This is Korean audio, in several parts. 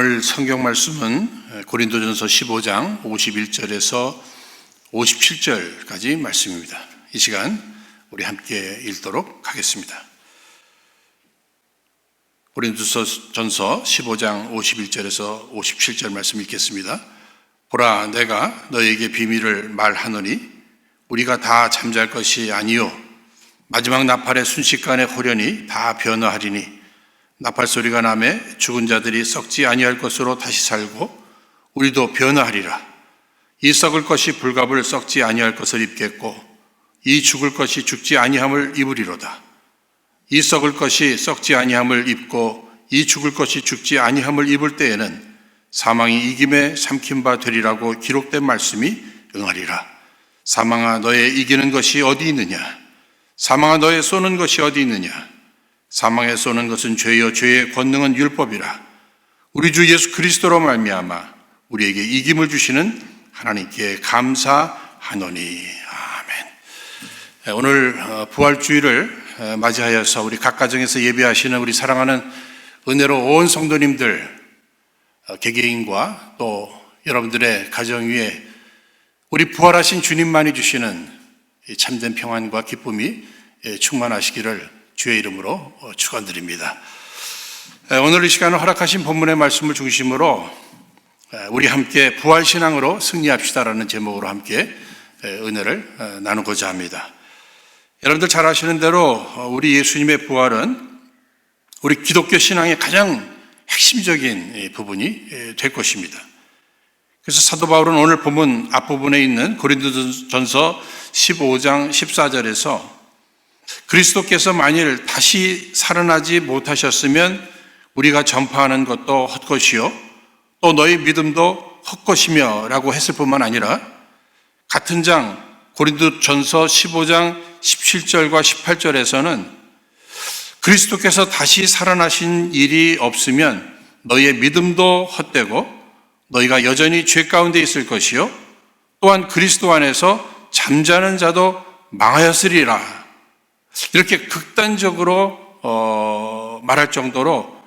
오늘 성경 말씀은 고린도전서 15장 51절에서 57절까지 말씀입니다. 이 시간 우리 함께 읽도록 하겠습니다. 고린도전서 15장 51절에서 57절 말씀 읽겠습니다. 보라, 내가 너에게 비밀을 말하노니 우리가 다 잠잘 것이 아니요 마지막 나팔의 순식간에 호련히 다 변화하리니 나팔 소리가 나매 죽은 자들이 썩지 아니할 것으로 다시 살고 우리도 변화하리라. 이 썩을 것이 불갑을 썩지 아니할 것을 입겠고 이 죽을 것이 죽지 아니함을 입으리로다. 이 썩을 것이 썩지 아니함을 입고 이 죽을 것이 죽지 아니함을 입을 때에는 사망이 이김에 삼킨 바 되리라고 기록된 말씀이 응하리라. 사망아, 너의 이기는 것이 어디 있느냐? 사망아, 너의 쏘는 것이 어디 있느냐? 사망에 쏘는 것은 죄요 죄의 권능은 율법이라. 우리 주 예수 그리스도로 말미암아 우리에게 이김을 주시는 하나님께 감사하노니. 아멘. 오늘 부활주일을 맞이하여서 우리 각 가정에서 예배하시는 우리 사랑하는 은혜로 온 성도님들, 개개인과 또 여러분들의 가정 위에 우리 부활하신 주님만이 주시는 참된 평안과 기쁨이 충만하시기를 주의 이름으로 축원드립니다. 오늘 이 시간을 허락하신 본문의 말씀을 중심으로 우리 함께 부활신앙으로 승리합시다라는 제목으로 함께 은혜를 나누고자 합니다. 여러분들 잘 아시는 대로 우리 예수님의 부활은 우리 기독교 신앙의 가장 핵심적인 부분이 될 것입니다. 그래서 사도 바울은 오늘 본문 앞부분에 있는 고린도전서 15장 14절에서 그리스도께서 만일 다시 살아나지 못하셨으면 우리가 전파하는 것도 헛것이요 또 너희 믿음도 헛것이며 라고 했을 뿐만 아니라 같은 장 고린도전서 15장 17절과 18절에서는 그리스도께서 다시 살아나신 일이 없으면 너희의 믿음도 헛되고 너희가 여전히 죄 가운데 있을 것이요 또한 그리스도 안에서 잠자는 자도 망하였으리라. 이렇게 극단적으로 말할 정도로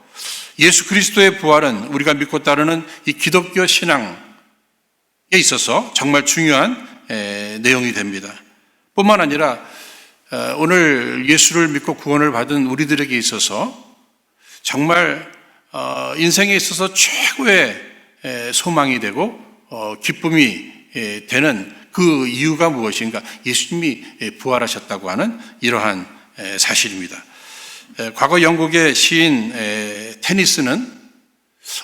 예수 그리스도의 부활은 우리가 믿고 따르는 이 기독교 신앙에 있어서 정말 중요한 내용이 됩니다. 뿐만 아니라 오늘 예수를 믿고 구원을 받은 우리들에게 있어서 정말 인생에 있어서 최고의 소망이 되고 기쁨이 되는 그 이유가 무엇인가? 예수님이 부활하셨다고 하는 이러한 사실입니다. 과거 영국의 시인 테니스는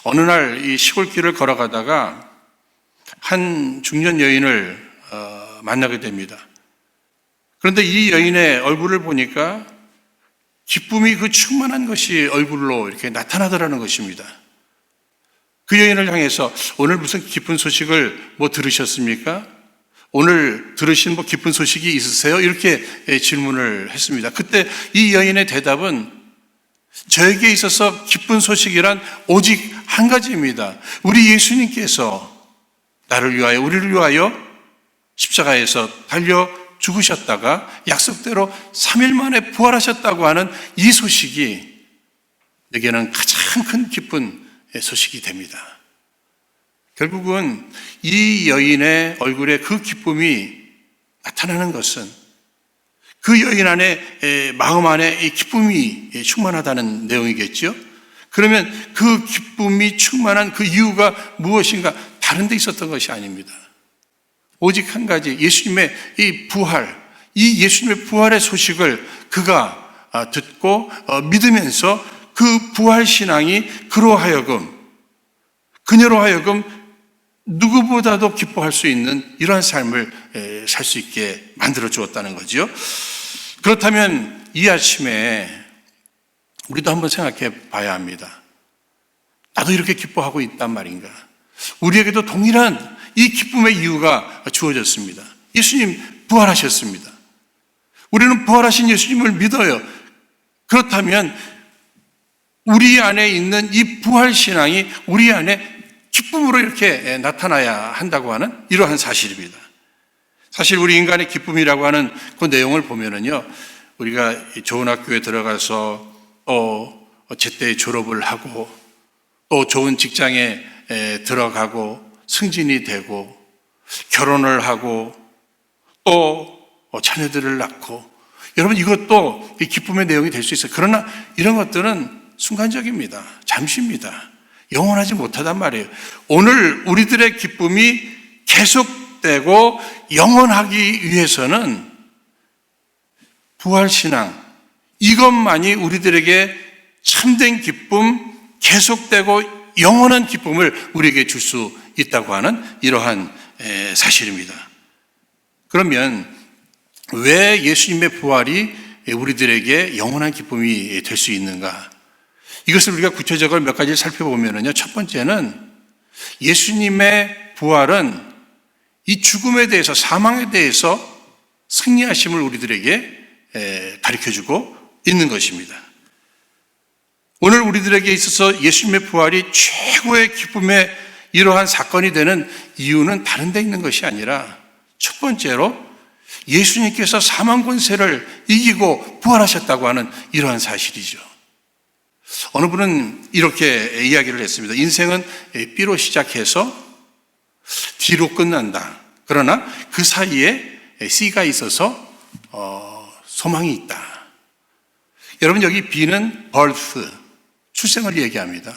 어느 날 이 시골길을 걸어가다가 한 중년 여인을 만나게 됩니다. 그런데 이 여인의 얼굴을 보니까 기쁨이 그 충만한 것이 얼굴로 이렇게 나타나더라는 것입니다. 그 여인을 향해서 오늘 무슨 기쁜 소식을 들으셨습니까? 오늘 들으신 기쁜 소식이 있으세요? 이렇게 질문을 했습니다. 그때 이 여인의 대답은 저에게 있어서 기쁜 소식이란 오직 한 가지입니다. 우리 예수님께서 나를 위하여 우리를 위하여 십자가에서 달려 죽으셨다가 약속대로 3일 만에 부활하셨다고 하는 이 소식이 내게는 가장 큰 기쁜 소식이 됩니다. 결국은 이 여인의 얼굴에 그 기쁨이 나타나는 것은 그 여인 안에 마음 안에 이 기쁨이 충만하다는 내용이겠죠. 그러면 그 기쁨이 충만한 그 이유가 무엇인가? 다른 데 있었던 것이 아닙니다. 오직 한 가지, 예수님의 이 부활, 이 예수님의 부활의 소식을 그가 듣고 믿으면서 그 부활 신앙이 그녀로 하여금 누구보다도 기뻐할 수 있는 이러한 삶을 살 수 있게 만들어 주었다는 거죠. 그렇다면 이 아침에 우리도 한번 생각해 봐야 합니다. 나도 이렇게 기뻐하고 있단 말인가? 우리에게도 동일한 이 기쁨의 이유가 주어졌습니다. 예수님 부활하셨습니다. 우리는 부활하신 예수님을 믿어요. 그렇다면 우리 안에 있는 이 부활 신앙이 우리 안에 기쁨으로 이렇게 나타나야 한다고 하는 이러한 사실입니다. 사실 우리 인간의 기쁨이라고 하는 그 내용을 보면은요, 우리가 좋은 학교에 들어가서 제때 졸업을 하고 또 좋은 직장에 들어가고 승진이 되고 결혼을 하고 또 자녀들을 낳고, 여러분 이것도 기쁨의 내용이 될 수 있어요. 그러나 이런 것들은 순간적입니다. 잠시입니다. 영원하지 못하단 말이에요. 오늘 우리들의 기쁨이 계속되고 영원하기 위해서는 부활신앙, 이것만이 우리들에게 참된 기쁨, 계속되고 영원한 기쁨을 우리에게 줄 수 있다고 하는 이러한 사실입니다. 그러면 왜 예수님의 부활이 우리들에게 영원한 기쁨이 될 수 있는가? 이것을 우리가 구체적으로 몇 가지를 살펴보면요. 첫 번째는 예수님의 부활은 이 죽음에 대해서, 사망에 대해서 승리하심을 우리들에게 가르쳐주고 있는 것입니다. 오늘 우리들에게 있어서 예수님의 부활이 최고의 기쁨의 이러한 사건이 되는 이유는 다른 데 있는 것이 아니라, 첫 번째로 예수님께서 사망 권세를 이기고 부활하셨다고 하는 이러한 사실이죠. 어느 분은 이렇게 이야기를 했습니다. 인생은 B로 시작해서 D로 끝난다. 그러나 그 사이에 C가 있어서 소망이 있다. 여러분, 여기 B는 birth, 출생을 얘기합니다.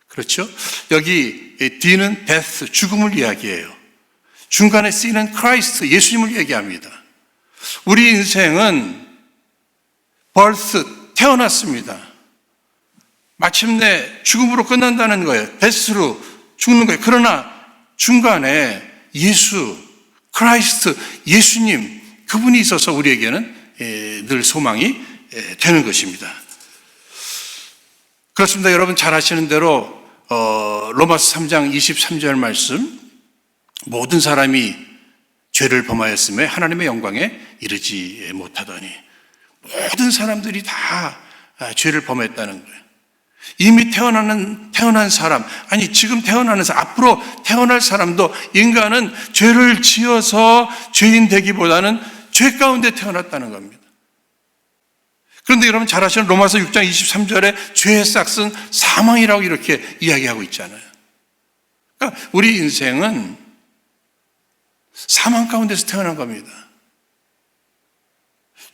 그렇죠? 여기 D는 death, 죽음을 이야기해요. 중간에 C는 Christ, 예수님을 얘기합니다. 우리 인생은 birth, 태어났습니다. 마침내 죽음으로 끝난다는 거예요. death로 죽는 거예요. 그러나 중간에 예수, 크라이스트, 예수님, 그분이 있어서 우리에게는 늘 소망이 되는 것입니다. 그렇습니다. 여러분 잘 아시는 대로 로마서 3장 23절 말씀, 모든 사람이 죄를 범하였음에 하나님의 영광에 이르지 못하더니, 모든 사람들이 다 죄를 범했다는 거예요. 이미 태어난 사람, 아니 지금 태어나는 사람, 앞으로 태어날 사람도 인간은 죄를 지어서 죄인 되기보다는 죄 가운데 태어났다는 겁니다. 그런데 여러분 잘 아시는 로마서 6장 23절에 죄의 싹은 사망이라고 이렇게 이야기하고 있잖아요. 그러니까 우리 인생은 사망 가운데서 태어난 겁니다.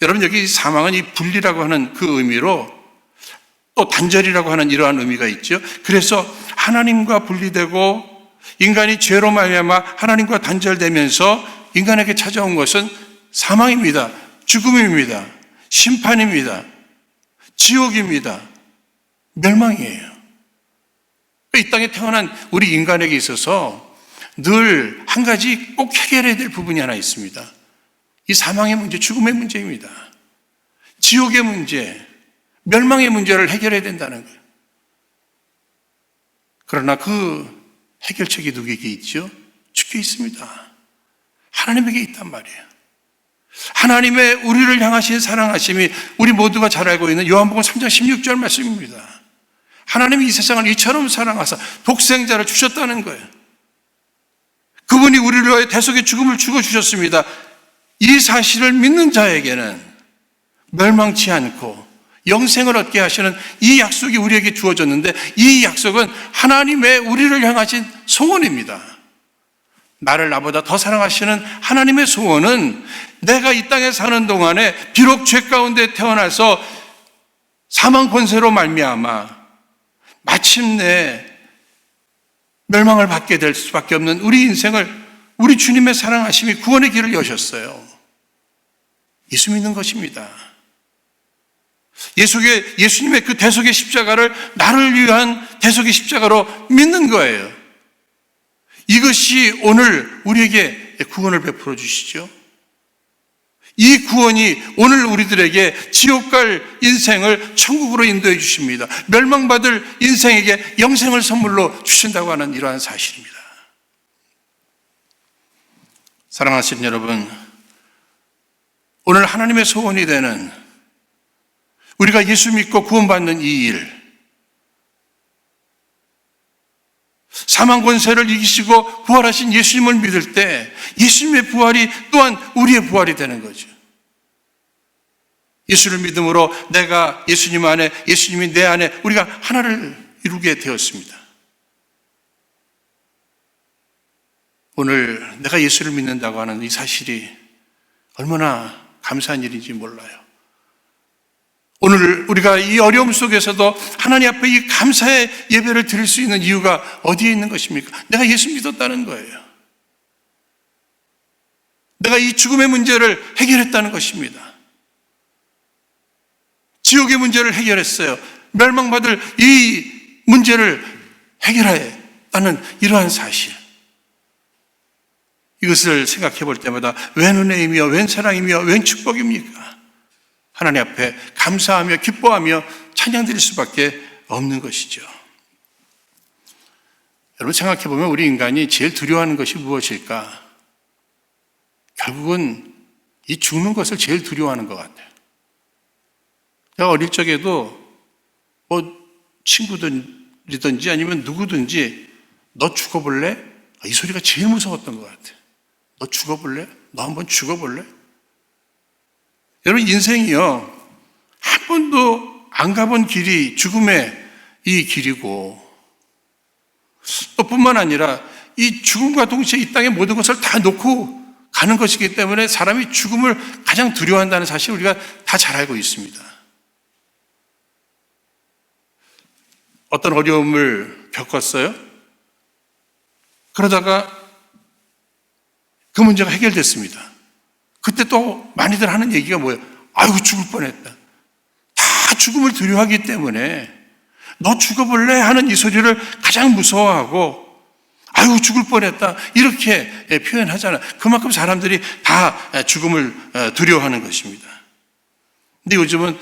여러분, 여기 사망은 이 분리라고 하는 그 의미로 또 단절이라고 하는 이러한 의미가 있죠. 그래서 하나님과 분리되고 인간이 죄로 말미암아 하나님과 단절되면서 인간에게 찾아온 것은 사망입니다. 죽음입니다. 심판입니다. 지옥입니다. 멸망이에요. 이 땅에 태어난 우리 인간에게 있어서 늘 한 가지 꼭 해결해야 될 부분이 하나 있습니다. 이 사망의 문제, 죽음의 문제입니다. 지옥의 문제, 멸망의 문제를 해결해야 된다는 거예요. 그러나 그 해결책이 누구에게 있죠? 주께 있습니다. 하나님에게 있단 말이에요. 하나님의 우리를 향하신 사랑하심이 우리 모두가 잘 알고 있는 요한복음 3장 16절 말씀입니다. 하나님이 이 세상을 이처럼 사랑하사 독생자를 주셨다는 거예요. 그분이 우리를 위하여 대속의 죽음을 죽어주셨습니다. 이 사실을 믿는 자에게는 멸망치 않고 영생을 얻게 하시는 이 약속이 우리에게 주어졌는데, 이 약속은 하나님의 우리를 향하신 소원입니다. 나를 나보다 더 사랑하시는 하나님의 소원은 내가 이 땅에 사는 동안에 비록 죄 가운데 태어나서 사망 권세로 말미암아 마침내 멸망을 받게 될 수밖에 없는 우리 인생을 우리 주님의 사랑하심이 구원의 길을 여셨어요. 예수 믿는 것입니다. 예수님의 그 대속의 십자가를 나를 위한 대속의 십자가로 믿는 거예요. 이것이 오늘 우리에게 구원을 베풀어 주시죠. 이 구원이 오늘 우리들에게 지옥 갈 인생을 천국으로 인도해 주십니다. 멸망받을 인생에게 영생을 선물로 주신다고 하는 이러한 사실입니다. 사랑하시는 여러분, 오늘 하나님의 소원이 되는 우리가 예수 믿고 구원받는 이 일, 사망 권세를 이기시고 부활하신 예수님을 믿을 때 예수님의 부활이 또한 우리의 부활이 되는 거죠. 예수를 믿음으로 내가 예수님 안에, 예수님이 내 안에, 우리가 하나를 이루게 되었습니다. 오늘 내가 예수를 믿는다고 하는 이 사실이 얼마나 감사한 일인지 몰라요. 오늘 우리가 이 어려움 속에서도 하나님 앞에 이 감사의 예배를 드릴 수 있는 이유가 어디에 있는 것입니까? 내가 예수 믿었다는 거예요. 내가 이 죽음의 문제를 해결했다는 것입니다. 지옥의 문제를 해결했어요. 멸망받을 이 문제를 해결했다는 이러한 사실. 이것을 생각해 볼 때마다 웬 은혜이며 웬 사랑이며 웬 축복입니까? 하나님 앞에 감사하며 기뻐하며 찬양드릴 수밖에 없는 것이죠. 여러분 생각해 보면 우리 인간이 제일 두려워하는 것이 무엇일까? 결국은 이 죽는 것을 제일 두려워하는 것 같아요. 제가 어릴 적에도 친구들이든지 아니면 누구든지 너 죽어볼래? 이 소리가 제일 무서웠던 것 같아요. 너 죽어볼래? 너 한번 죽어볼래? 여러분 인생이요 한 번도 안 가본 길이 죽음의 이 길이고 또 뿐만 아니라 이 죽음과 동시에 이 땅의 모든 것을 다 놓고 가는 것이기 때문에 사람이 죽음을 가장 두려워한다는 사실을 우리가 다 잘 알고 있습니다. 어떤 어려움을 겪었어요? 그러다가 그 문제가 해결됐습니다. 그때 또 많이들 하는 얘기가 뭐예요? 아이고 죽을 뻔했다. 다 죽음을 두려워하기 때문에 너 죽어볼래? 하는 이 소리를 가장 무서워하고 아이고 죽을 뻔했다 이렇게 표현하잖아요. 그만큼 사람들이 다 죽음을 두려워하는 것입니다. 근데 요즘은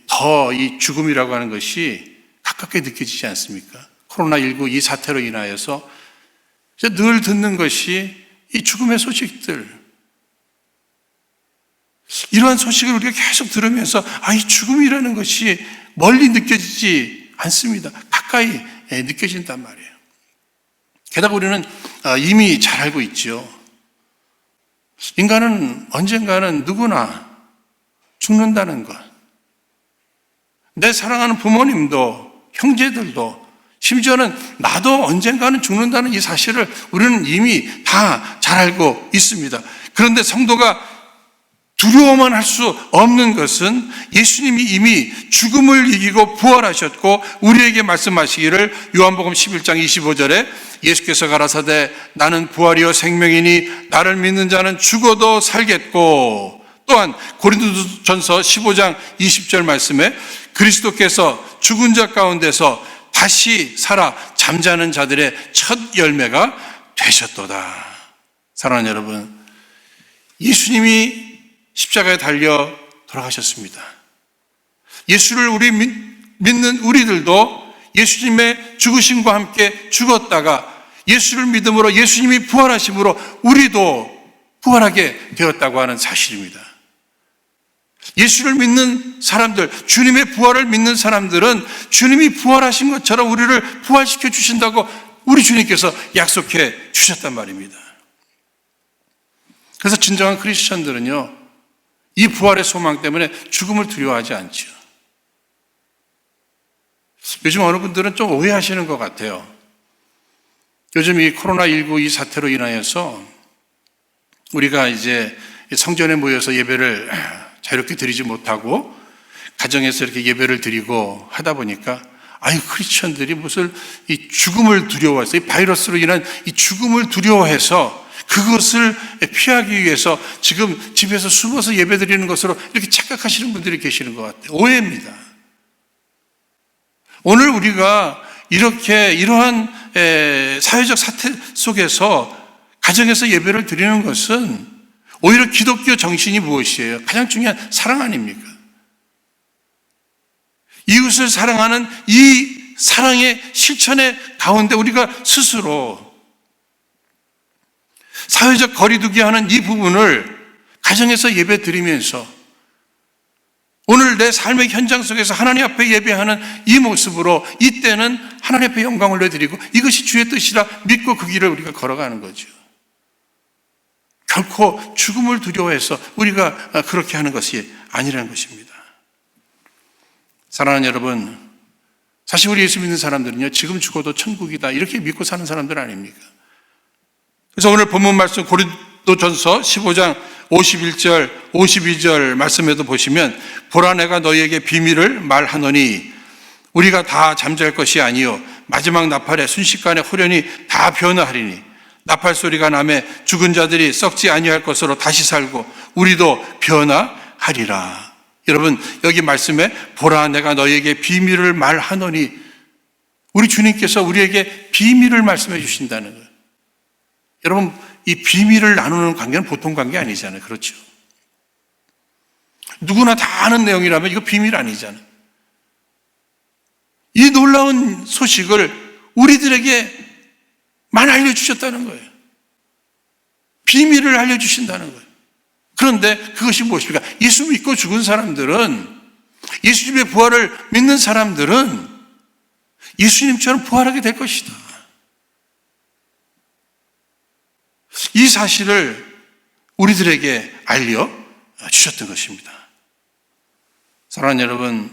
더 이 죽음이라고 하는 것이 가깝게 느껴지지 않습니까? 코로나19 이 사태로 인하여서 늘 듣는 것이 이 죽음의 소식들. 이러한 소식을 우리가 계속 들으면서 이 죽음이라는 것이 멀리 느껴지지 않습니다. 가까이 느껴진단 말이에요. 게다가 우리는 이미 잘 알고 있죠. 인간은 언젠가는 누구나 죽는다는 것. 내 사랑하는 부모님도 형제들도 심지어는 나도 언젠가는 죽는다는 이 사실을 우리는 이미 다 잘 알고 있습니다. 그런데 성도가 두려워만 할 수 없는 것은 예수님이 이미 죽음을 이기고 부활하셨고 우리에게 말씀하시기를 요한복음 11장 25절에 예수께서 가라사대 나는 부활이요 생명이니 나를 믿는 자는 죽어도 살겠고 또한 고린도전서 15장 20절 말씀에 그리스도께서 죽은 자 가운데서 다시 살아 잠자는 자들의 첫 열매가 되셨도다. 사랑하는 여러분, 예수님이 십자가에 달려 돌아가셨습니다. 예수를 믿는 우리들도 예수님의 죽으심과 함께 죽었다가 예수를 믿음으로 예수님이 부활하심으로 우리도 부활하게 되었다고 하는 사실입니다. 예수를 믿는 사람들, 주님의 부활을 믿는 사람들은 주님이 부활하신 것처럼 우리를 부활시켜 주신다고 우리 주님께서 약속해 주셨단 말입니다. 그래서 진정한 크리스천들은요, 이 부활의 소망 때문에 죽음을 두려워하지 않죠. 요즘 어느 분들은 좀 오해하시는 것 같아요. 요즘 이 코로나19 이 사태로 인하여서 우리가 이제 성전에 모여서 예배를 자유롭게 드리지 못하고 가정에서 이렇게 예배를 드리고 하다 보니까 크리스천들이 무슨 이 죽음을 두려워해서 이 바이러스로 인한 이 죽음을 두려워해서 그것을 피하기 위해서 지금 집에서 숨어서 예배 드리는 것으로 이렇게 착각하시는 분들이 계시는 것 같아요. 오해입니다. 오늘 우리가 이러한 사회적 사태 속에서 가정에서 예배를 드리는 것은 오히려 기독교 정신이 무엇이에요? 가장 중요한 사랑 아닙니까? 이웃을 사랑하는 이 사랑의 실천의 가운데 우리가 스스로 사회적 거리두기 하는 이 부분을 가정에서 예배 드리면서 오늘 내 삶의 현장 속에서 하나님 앞에 예배하는 이 모습으로 이때는 하나님 앞에 영광을 올려드리고 이것이 주의 뜻이라 믿고 그 길을 우리가 걸어가는 거죠. 결코 죽음을 두려워해서 우리가 그렇게 하는 것이 아니라는 것입니다. 사랑하는 여러분, 사실 우리 예수 믿는 사람들은요, 지금 죽어도 천국이다 이렇게 믿고 사는 사람들 아닙니까? 그래서 오늘 본문 말씀 고린도전서 15장 51절, 52절 말씀에도 보시면 보라 내가 너희에게 비밀을 말하노니 우리가 다 잠잘 것이 아니요 마지막 나팔에 순식간에 후련히 다 변화하리니 나팔 소리가 나매 죽은 자들이 썩지 아니할 것으로 다시 살고 우리도 변화하리라. 여러분 여기 말씀에 보라 내가 너희에게 비밀을 말하노니 우리 주님께서 우리에게 비밀을 말씀해 주신다는 거예요. 여러분 이 비밀을 나누는 관계는 보통 관계 아니잖아요. 그렇죠? 누구나 다 아는 내용이라면 이거 비밀 아니잖아요. 이 놀라운 소식을 우리들에게만 알려주셨다는 거예요. 비밀을 알려주신다는 거예요. 그런데 그것이 무엇입니까? 예수 믿고 죽은 사람들은, 예수님의 부활을 믿는 사람들은 예수님처럼 부활하게 될 것이다. 이 사실을 우리들에게 알려주셨던 것입니다. 사랑하는 여러분,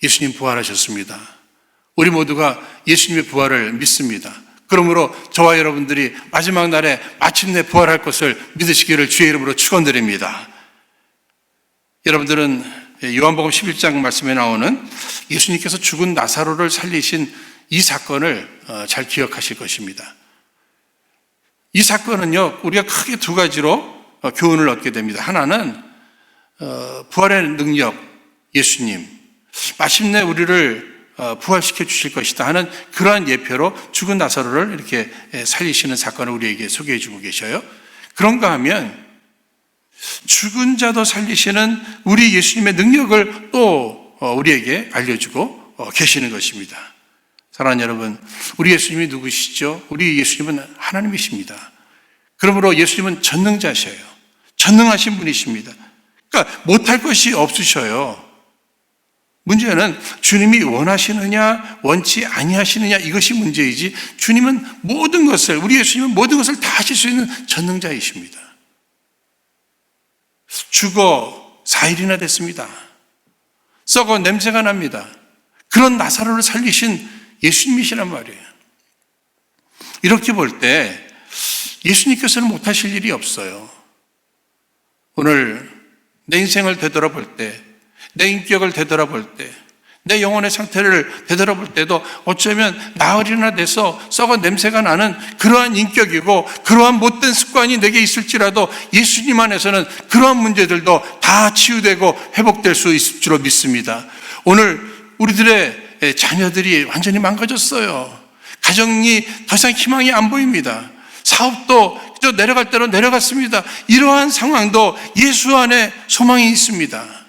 예수님 부활하셨습니다. 우리 모두가 예수님의 부활을 믿습니다. 그러므로 저와 여러분들이 마지막 날에 마침내 부활할 것을 믿으시기를 주의 이름으로 축원드립니다. 여러분들은 요한복음 11장 말씀에 나오는 예수님께서 죽은 나사로를 살리신 이 사건을 잘 기억하실 것입니다. 이 사건은요, 우리가 크게 두 가지로 교훈을 얻게 됩니다. 하나는 부활의 능력, 예수님, 마침내 우리를 부활시켜 주실 것이다 하는 그러한 예표로 죽은 나사로를 이렇게 살리시는 사건을 우리에게 소개해 주고 계셔요. 그런가 하면 죽은 자도 살리시는 우리 예수님의 능력을 또 우리에게 알려주고 계시는 것입니다. 사랑하는 여러분, 우리 예수님이 누구시죠? 우리 예수님은 하나님이십니다. 그러므로 예수님은 전능자셔요. 전능하신 분이십니다. 그러니까 못할 것이 없으셔요. 문제는 주님이 원하시느냐 원치 아니하시느냐 이것이 문제이지, 주님은 모든 것을, 우리 예수님은 모든 것을 다 하실 수 있는 전능자이십니다. 죽어 4일이나 됐습니다. 썩어 냄새가 납니다. 그런 나사로를 살리신 예수님이시란 말이에요. 이렇게 볼 때 예수님께서는 못하실 일이 없어요. 오늘 내 인생을 되돌아볼 때, 내 인격을 되돌아볼 때, 내 영혼의 상태를 되돌아볼 때도 어쩌면 나흘이나 돼서 썩어 냄새가 나는 그러한 인격이고 그러한 못된 습관이 내게 있을지라도 예수님 안에서는 그러한 문제들도 다 치유되고 회복될 수 있을 줄로 믿습니다. 오늘 우리들의 자녀들이 완전히 망가졌어요. 가정이 더 이상 희망이 안 보입니다. 사업도 그저 내려갈 대로 내려갔습니다. 이러한 상황도 예수 안에 소망이 있습니다.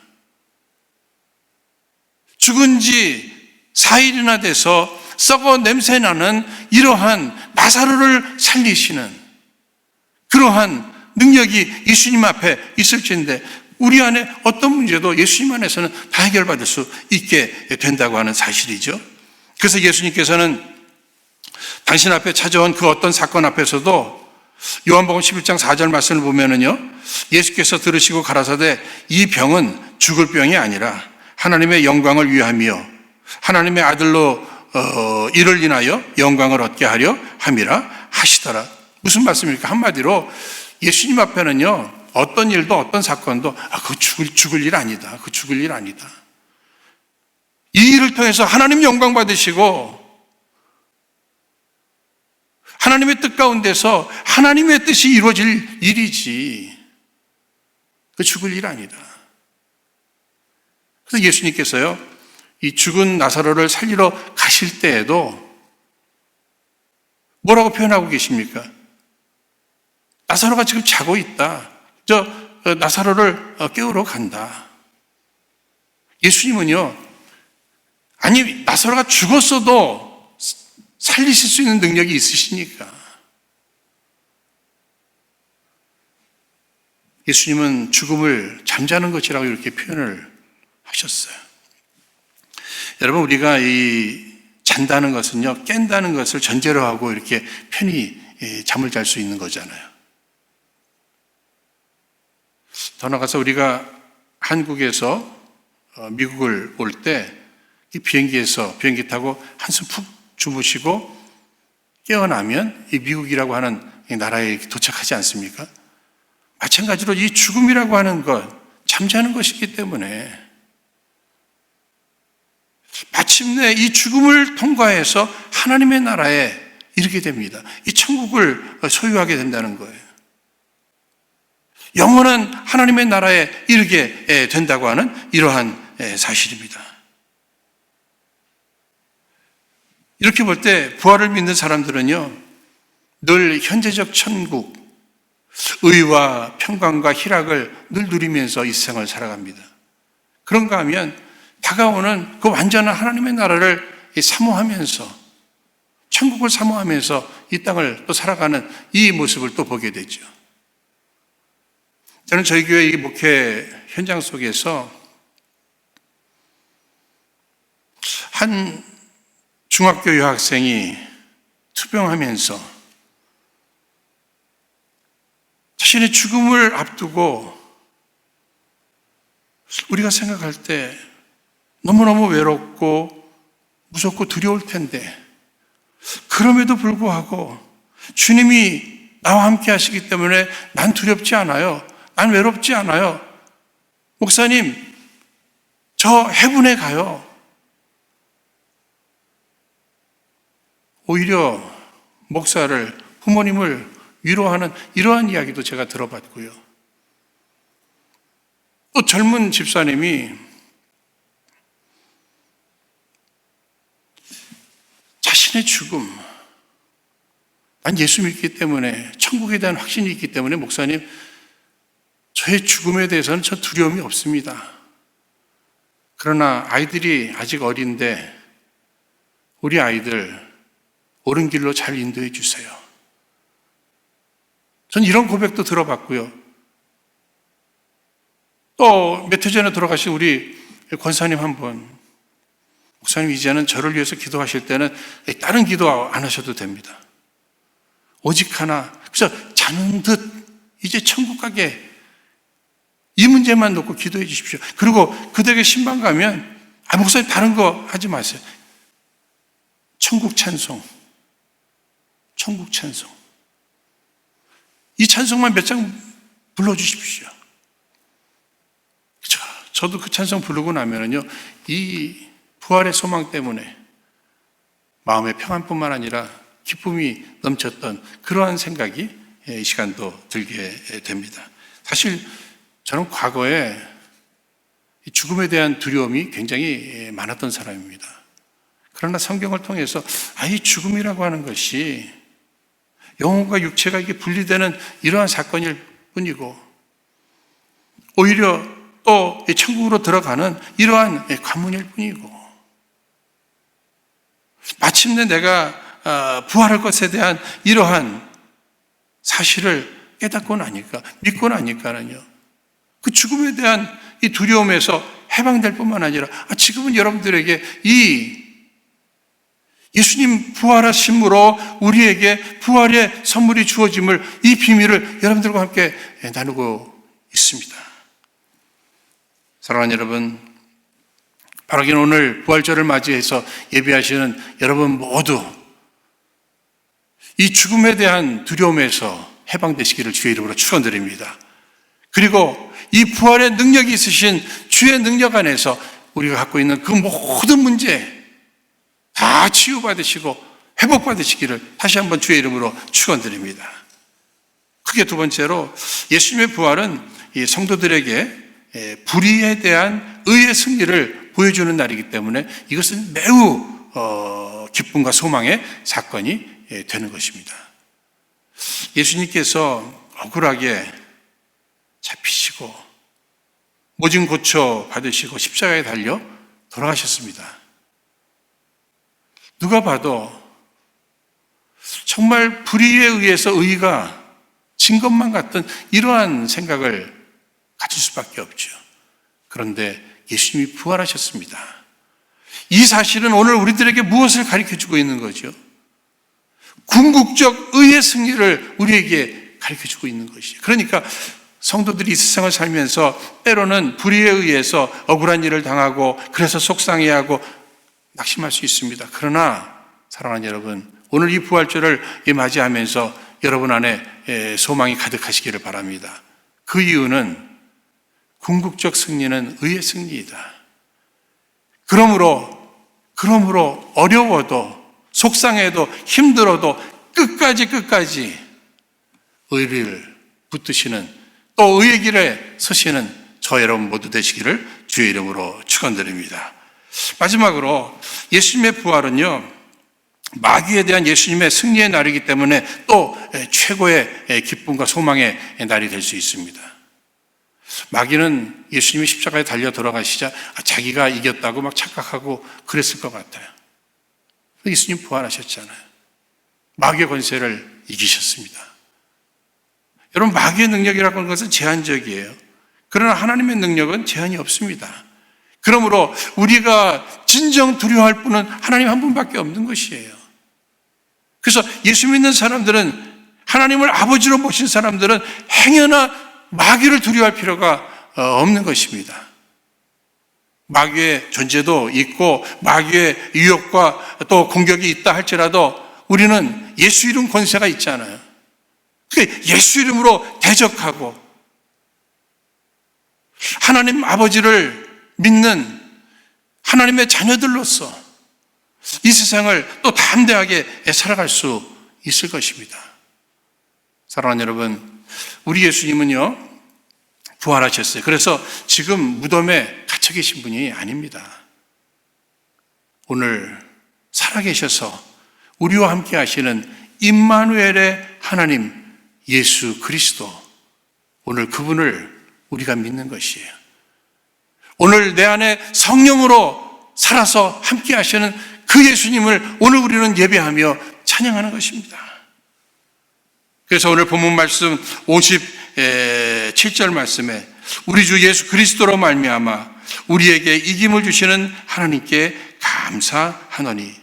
죽은 지 4일이나 돼서 썩어 냄새나는 이러한 나사로를 살리시는 그러한 능력이 예수님 앞에 있을지인데, 우리 안에 어떤 문제도 예수님 안에서는 다 해결받을 수 있게 된다고 하는 사실이죠. 그래서 예수님께서는 당신 앞에 찾아온 그 어떤 사건 앞에서도 요한복음 11장 4절 말씀을 보면은요, 예수께서 들으시고 가라사대 이 병은 죽을 병이 아니라 하나님의 영광을 위하며 하나님의 아들로 이를 인하여 영광을 얻게 하려 함이라 하시더라. 무슨 말씀입니까? 한마디로 예수님 앞에는요, 어떤 일도 어떤 사건도 그거 죽을 일 아니다. 그 죽을 일 아니다. 이 일을 통해서 하나님 영광 받으시고 하나님의 뜻 가운데서 하나님의 뜻이 이루어질 일이지, 그 죽을 일 아니다. 그래서 예수님께서요, 이 죽은 나사로를 살리러 가실 때에도 뭐라고 표현하고 계십니까? 나사로가 지금 자고 있다. 나사로를 깨우러 간다. 예수님은요, 아니 나사로가 죽었어도 살리실 수 있는 능력이 있으시니까. 예수님은 죽음을 잠자는 것이라고 이렇게 표현을 하셨어요. 여러분, 우리가 이 잔다는 것은요, 깬다는 것을 전제로 하고 이렇게 편히 잠을 잘 수 있는 거잖아요. 더 나아가서 우리가 한국에서 미국을 올 때 비행기 타고 한숨 푹 주무시고 깨어나면 이 미국이라고 하는 이 나라에 도착하지 않습니까? 마찬가지로 이 죽음이라고 하는 것, 잠자는 것이기 때문에 마침내 이 죽음을 통과해서 하나님의 나라에 이르게 됩니다. 이 천국을 소유하게 된다는 거예요. 영원한 하나님의 나라에 이르게 된다고 하는 이러한 사실입니다. 이렇게 볼 때 부활을 믿는 사람들은요, 늘 현재적 천국, 의와 평강과 희락을 늘 누리면서 이 세상을 살아갑니다. 그런가 하면 다가오는 그 완전한 하나님의 나라를 사모하면서, 천국을 사모하면서 이 땅을 또 살아가는 이 모습을 또 보게 되죠. 저는 저희 교회 이 목회 현장 속에서 한 중학교 여학생이 투병하면서 자신의 죽음을 앞두고 우리가 생각할 때 너무너무 외롭고 무섭고 두려울 텐데, 그럼에도 불구하고 주님이 나와 함께 하시기 때문에 난 두렵지 않아요. 난 외롭지 않아요. 목사님, 저 해분에 가요. 오히려 목사를, 부모님을 위로하는 이러한 이야기도 제가 들어봤고요. 또 젊은 집사님이 자신의 죽음, 난 예수 믿기 때문에, 천국에 대한 확신이 있기 때문에 목사님, 저의 죽음에 대해서는 저 두려움이 없습니다. 그러나 아이들이 아직 어린데 우리 아이들 옳은 길로 잘 인도해 주세요. 전 이런 고백도 들어봤고요. 또 몇 해 전에 돌아가신 우리 권사님 한 분, 목사님 이제는 저를 위해서 기도하실 때는 다른 기도 안 하셔도 됩니다. 오직 하나, 그래서 자는 듯 이제 천국 가게 이 문제만 놓고 기도해 주십시오. 그리고 그들에게 신방 가면 목사님 다른 거 하지 마세요. 천국 찬송, 천국 찬송. 이 찬송만 몇 장 불러주십시오. 저도 그 찬송 부르고 나면은요, 이 부활의 소망 때문에 마음의 평안뿐만 아니라 기쁨이 넘쳤던 그러한 생각이 이 시간도 들게 됩니다. 사실 저는 과거에 죽음에 대한 두려움이 굉장히 많았던 사람입니다. 그러나 성경을 통해서 이 죽음이라고 하는 것이 영혼과 육체가 이게 분리되는 이러한 사건일 뿐이고, 오히려 또 천국으로 들어가는 이러한 관문일 뿐이고, 마침내 내가 부활할 것에 대한 이러한 사실을 깨닫고 나니까, 믿고 나니까는요, 그 죽음에 대한 이 두려움에서 해방될 뿐만 아니라 지금은 여러분들에게 이 예수님 부활하심으로 우리에게 부활의 선물이 주어짐을, 이 비밀을 여러분들과 함께 나누고 있습니다. 사랑하는 여러분, 바로 오늘 부활절을 맞이해서 예배하시는 여러분 모두 이 죽음에 대한 두려움에서 해방되시기를 주의 이름으로 축원드립니다. 그리고 이 부활의 능력이 있으신 주의 능력 안에서 우리가 갖고 있는 그 모든 문제 다 치유받으시고 회복받으시기를 다시 한번 주의 이름으로 축원드립니다. 크게 두 번째로, 예수님의 부활은 이 성도들에게 불의에 대한 의의 승리를 보여주는 날이기 때문에 이것은 매우 기쁨과 소망의 사건이 되는 것입니다. 예수님께서 억울하게 잡히시고 모진 고쳐 받으시고 십자가에 달려 돌아가셨습니다. 누가 봐도 정말 불의에 의해서 의가 진 것만 같은 이러한 생각을 가질 수밖에 없죠. 그런데 예수님이 부활하셨습니다. 이 사실은 오늘 우리들에게 무엇을 가르쳐주고 있는 거죠? 궁극적 의의 승리를 우리에게 가르쳐주고 있는 것이죠. 그러니까 성도들이 이 세상을 살면서 때로는 불의에 의해서 억울한 일을 당하고 그래서 속상해하고 낙심할 수 있습니다. 그러나 사랑하는 여러분, 오늘 이 부활절을 맞이하면서 여러분 안에 소망이 가득하시기를 바랍니다. 그 이유는 궁극적 승리는 의의 승리이다. 그러므로 어려워도 속상해도 힘들어도 끝까지 의를 붙드시는 또 의의 길에 서시는 저 여러분 모두 되시기를 주의 이름으로 축원드립니다. 마지막으로 예수님의 부활은요, 마귀에 대한 예수님의 승리의 날이기 때문에 또 최고의 기쁨과 소망의 날이 될 수 있습니다. 마귀는 예수님이 십자가에 달려 돌아가시자 자기가 이겼다고 막 착각하고 그랬을 것 같아요. 예수님 부활하셨잖아요. 마귀의 권세를 이기셨습니다. 여러분, 마귀의 능력이라고 하는 것은 제한적이에요. 그러나 하나님의 능력은 제한이 없습니다. 그러므로 우리가 진정 두려워할 분은 하나님 한 분밖에 없는 것이에요. 그래서 예수 믿는 사람들은, 하나님을 아버지로 모신 사람들은 행여나 마귀를 두려워할 필요가 없는 것입니다. 마귀의 존재도 있고 마귀의 유혹과 또 공격이 있다 할지라도 우리는 예수 이름 권세가 있잖아요. 예수 이름으로 대적하고 하나님 아버지를 믿는 하나님의 자녀들로서 이 세상을 또 담대하게 살아갈 수 있을 것입니다. 사랑하는 여러분, 우리 예수님은요 부활하셨어요. 그래서 지금 무덤에 갇혀 계신 분이 아닙니다. 오늘 살아계셔서 우리와 함께 하시는 임마누엘의 하나님 예수 그리스도, 오늘 그분을 우리가 믿는 것이에요. 오늘 내 안에 성령으로 살아서 함께 하시는 그 예수님을 오늘 우리는 예배하며 찬양하는 것입니다. 그래서 오늘 본문 말씀 57절 말씀에 우리 주 예수 그리스도로 말미암아 우리에게 이김을 주시는 하나님께 감사하노니,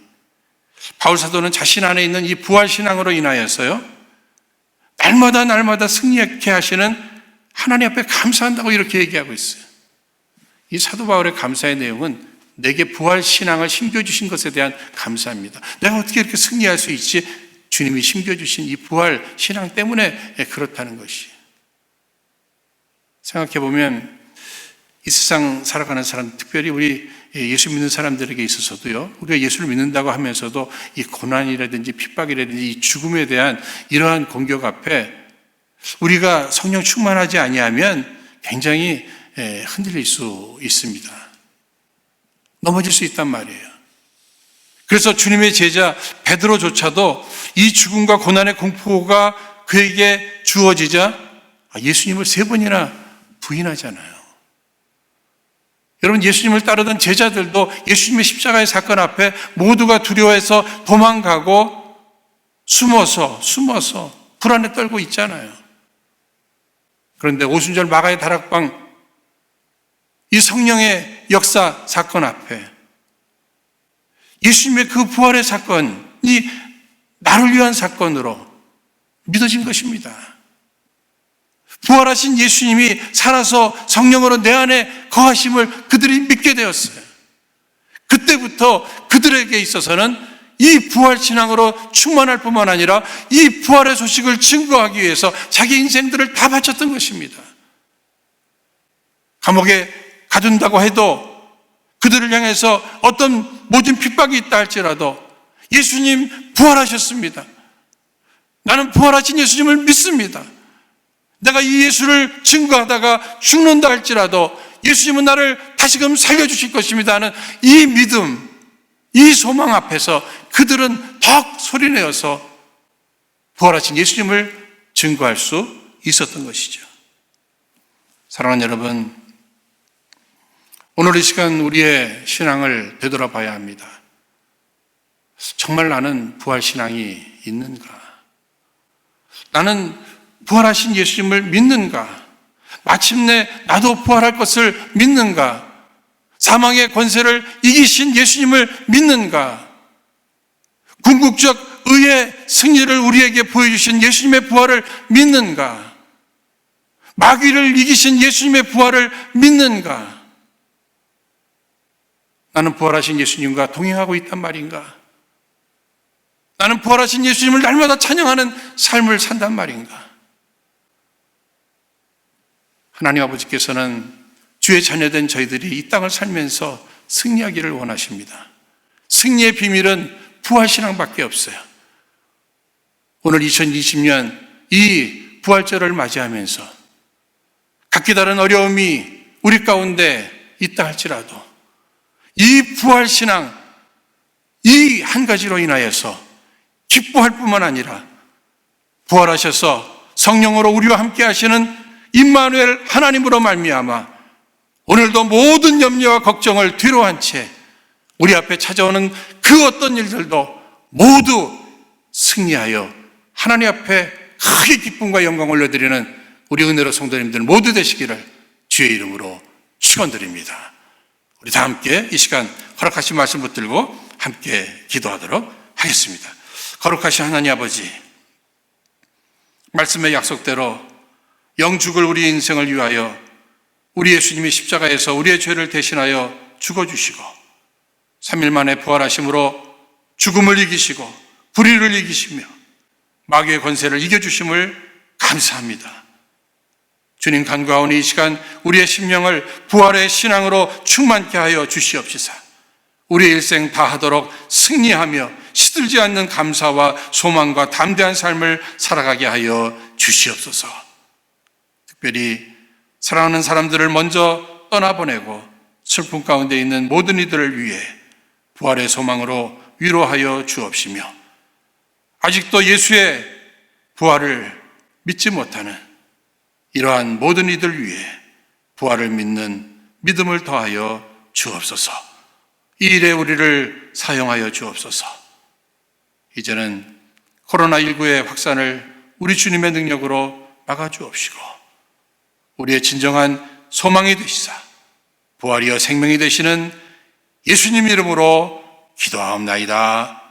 바울 사도는 자신 안에 있는 이 부활 신앙으로 인하여서요 날마다 승리하게 하시는 하나님 앞에 감사한다고 이렇게 얘기하고 있어요. 이 사도 바울의 감사의 내용은 내게 부활 신앙을 심겨주신 것에 대한 감사입니다. 내가 어떻게 이렇게 승리할 수 있지? 주님이 심겨주신 이 부활 신앙 때문에 그렇다는 것이. 생각해보면 이 세상 살아가는 사람, 특별히 우리 예수 믿는 사람들에게 있어서도요, 우리가 예수를 믿는다고 하면서도 이 고난이라든지 핍박이라든지 이 죽음에 대한 이러한 공격 앞에 우리가 성령 충만하지 아니하면 굉장히 흔들릴 수 있습니다. 넘어질 수 있단 말이에요. 그래서 주님의 제자 베드로조차도 이 죽음과 고난의 공포가 그에게 주어지자 예수님을 3번이나 부인하잖아요. 여러분, 예수님을 따르던 제자들도 예수님의 십자가의 사건 앞에 모두가 두려워해서 도망가고 숨어서 불안에 떨고 있잖아요. 그런데 오순절 마가의 다락방, 이 성령의 역사 사건 앞에 예수님의 그 부활의 사건이 나를 위한 사건으로 믿어진 것입니다. 부활하신 예수님이 살아서 성령으로 내 안에 거하심을 그들이 믿게 되었어요. 그때부터 그들에게 있어서는 이 부활 신앙으로 충만할 뿐만 아니라 이 부활의 소식을 증거하기 위해서 자기 인생들을 다 바쳤던 것입니다. 감옥에 가둔다고 해도 그들을 향해서 어떤 모든 핍박이 있다 할지라도 예수님 부활하셨습니다. 나는 부활하신 예수님을 믿습니다. 내가 이 예수를 증거하다가 죽는다 할지라도 예수님은 나를 다시금 살려주실 것입니다 하는 이 믿음, 이 소망 앞에서 그들은 더 소리내어서 부활하신 예수님을 증거할 수 있었던 것이죠. 사랑하는 여러분, 오늘 이 시간 우리의 신앙을 되돌아봐야 합니다. 정말 나는 부활 신앙이 있는가? 나는 부활하신 예수님을 믿는가? 마침내 나도 부활할 것을 믿는가? 사망의 권세를 이기신 예수님을 믿는가? 궁극적 의의 승리를 우리에게 보여주신 예수님의 부활을 믿는가? 마귀를 이기신 예수님의 부활을 믿는가? 나는 부활하신 예수님과 동행하고 있단 말인가? 나는 부활하신 예수님을 날마다 찬양하는 삶을 산단 말인가? 하나님 아버지께서는 주의 자녀된 저희들이 이 땅을 살면서 승리하기를 원하십니다. 승리의 비밀은 부활신앙밖에 없어요. 오늘 2020년 이 부활절을 맞이하면서 각기 다른 어려움이 우리 가운데 있다 할지라도 이 부활신앙, 이 한 가지로 인하여서 기뻐할 뿐만 아니라 부활하셔서 성령으로 우리와 함께 하시는 임마누엘 하나님으로 말미암아 오늘도 모든 염려와 걱정을 뒤로한 채 우리 앞에 찾아오는 그 어떤 일들도 모두 승리하여 하나님 앞에 크게 기쁨과 영광을 올려드리는 우리 은혜로 성도님들 모두 되시기를 주의 이름으로 축원드립니다. 우리 다 함께 이 시간 허락하신 말씀 붙들고 함께 기도하도록 하겠습니다. 거룩하신 하나님 아버지, 말씀의 약속대로 영죽을 우리 인생을 위하여 우리 예수님이 십자가에서 우리의 죄를 대신하여 죽어주시고 3일 만에 부활하심으로 죽음을 이기시고 불의를 이기시며 마귀의 권세를 이겨주심을 감사합니다. 주님 간구하오니 이 시간 우리의 심령을 부활의 신앙으로 충만케 하여 주시옵시사. 우리의 일생 다하도록 승리하며 시들지 않는 감사와 소망과 담대한 삶을 살아가게 하여 주시옵소서. 특별히 사랑하는 사람들을 먼저 떠나보내고 슬픔 가운데 있는 모든 이들을 위해 부활의 소망으로 위로하여 주옵시며 아직도 예수의 부활을 믿지 못하는 이러한 모든 이들 위해 부활을 믿는 믿음을 더하여 주옵소서. 이 일에 우리를 사용하여 주옵소서. 이제는 코로나19의 확산을 우리 주님의 능력으로 막아주옵시고 우리의 진정한 소망이 되시사 부활이여 생명이 되시는 예수님 이름으로 기도하옵나이다.